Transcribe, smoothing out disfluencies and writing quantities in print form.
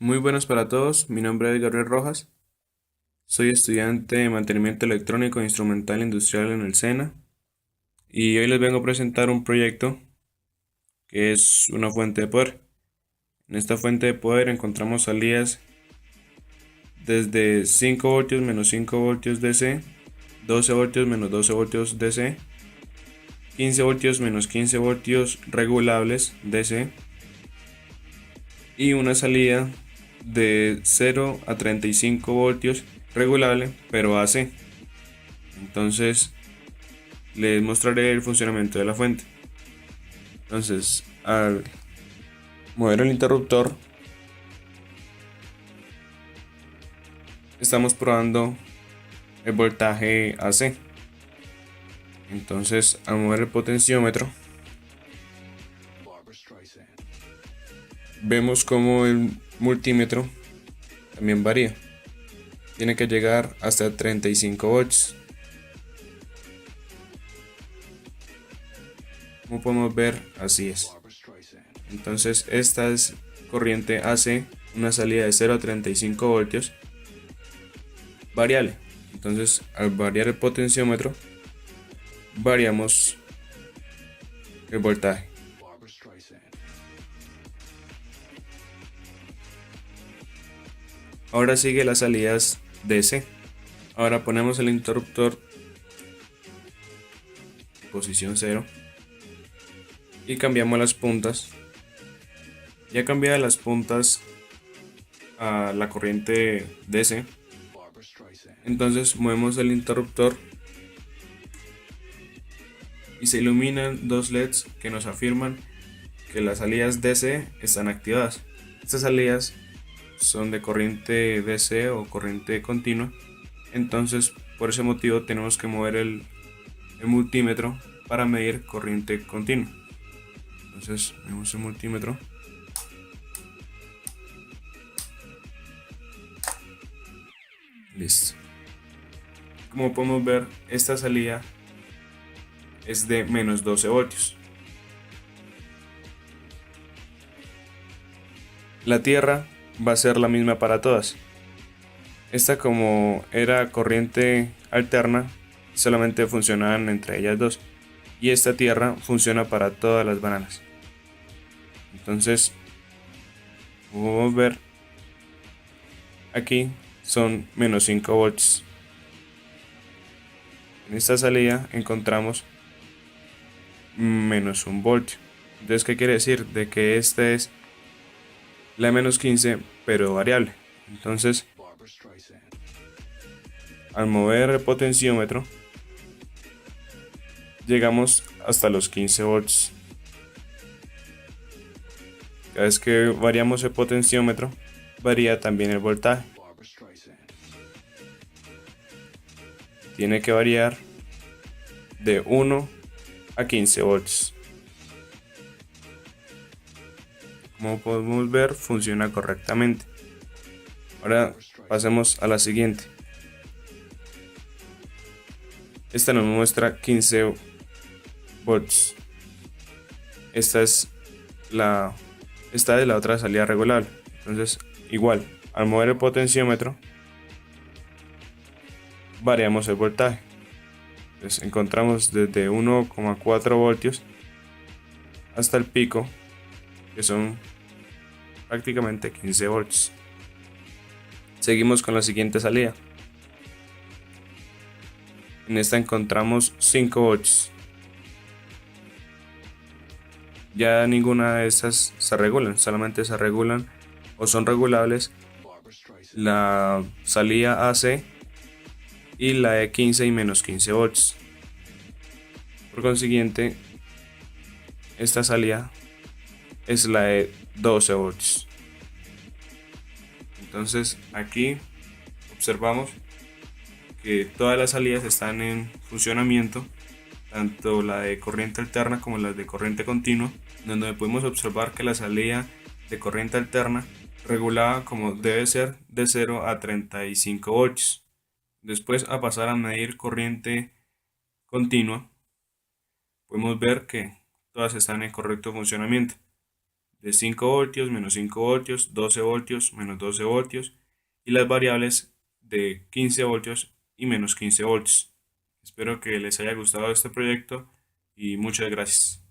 Muy buenas para todos, mi nombre es Gabriel Rojas, soy estudiante de mantenimiento electrónico e instrumental industrial en el SENA y hoy les vengo a presentar un proyecto que es una fuente de poder. En esta fuente de poder encontramos salidas desde 5 voltios menos 5 voltios DC, 12 voltios menos 12 voltios DC, 15 voltios menos 15 voltios regulables DC y una salida de 0 a 35 voltios regulable pero AC. Entonces les mostraré el funcionamiento de la fuente. Entonces, al mover el interruptor, estamos probando el voltaje AC. Entonces, al mover el potenciómetro, vemos como el multímetro también varía. Tiene que llegar hasta 35 volts. Como podemos ver, así es. Entonces, esta es corriente AC, una salida de 0 a 35 voltios, variable. Entonces, al variar el potenciómetro, variamos el voltaje. Ahora sigue las salidas DC. Ahora ponemos el interruptor en posición 0 y cambiamos las puntas. Ya cambiadas las puntas a la corriente DC, entonces movemos el interruptor y se iluminan dos LEDs que nos afirman que las salidas DC están activadas. Estas salidas son de corriente DC o corriente continua, entonces por ese motivo tenemos que mover el multímetro para medir corriente continua. Entonces vemos el multímetro. Listo. Como podemos ver, esta salida es de menos 12 voltios. La tierra va a ser la misma para todas. Esta, como era corriente alterna, solamente funcionaban entre ellas dos. Y esta tierra funciona para todas las bananas. Entonces, como podemos ver, aquí son menos 5 volts. En esta salida encontramos menos 1 voltio. Entonces, ¿qué quiere decir? De que esta es la menos 15 pero variable. Entonces, al mover el potenciómetro, llegamos hasta los 15 volts. Cada vez que variamos el potenciómetro, varía también el voltaje. Tiene que variar de 1 a 15 volts. Como podemos ver, funciona correctamente. Ahora pasemos a la siguiente. Esta nos muestra 15 volts. Esta es la otra salida regulable. Entonces, igual, al mover el potenciómetro, variamos el voltaje. Entonces, encontramos desde 1,4 voltios hasta el pico, que son prácticamente 15 volts. Seguimos con la siguiente salida. En esta encontramos 5 volts. Ya ninguna de estas se regulan, solamente se regulan o son regulables la salida AC y la de 15 y menos 15 volts. Por consiguiente, esta salida es la de 12 volts. Entonces aquí observamos que todas las salidas están en funcionamiento, tanto la de corriente alterna como las de corriente continua, donde podemos observar que la salida de corriente alterna regulada como debe ser de 0 a 35 voltios. Después, a pasar a medir corriente continua, podemos ver que todas están en correcto funcionamiento. de 5 voltios, menos 5 voltios, 12 voltios, menos 12 voltios y las variables de 15 voltios y menos 15 voltios. Espero que les haya gustado este proyecto y muchas gracias.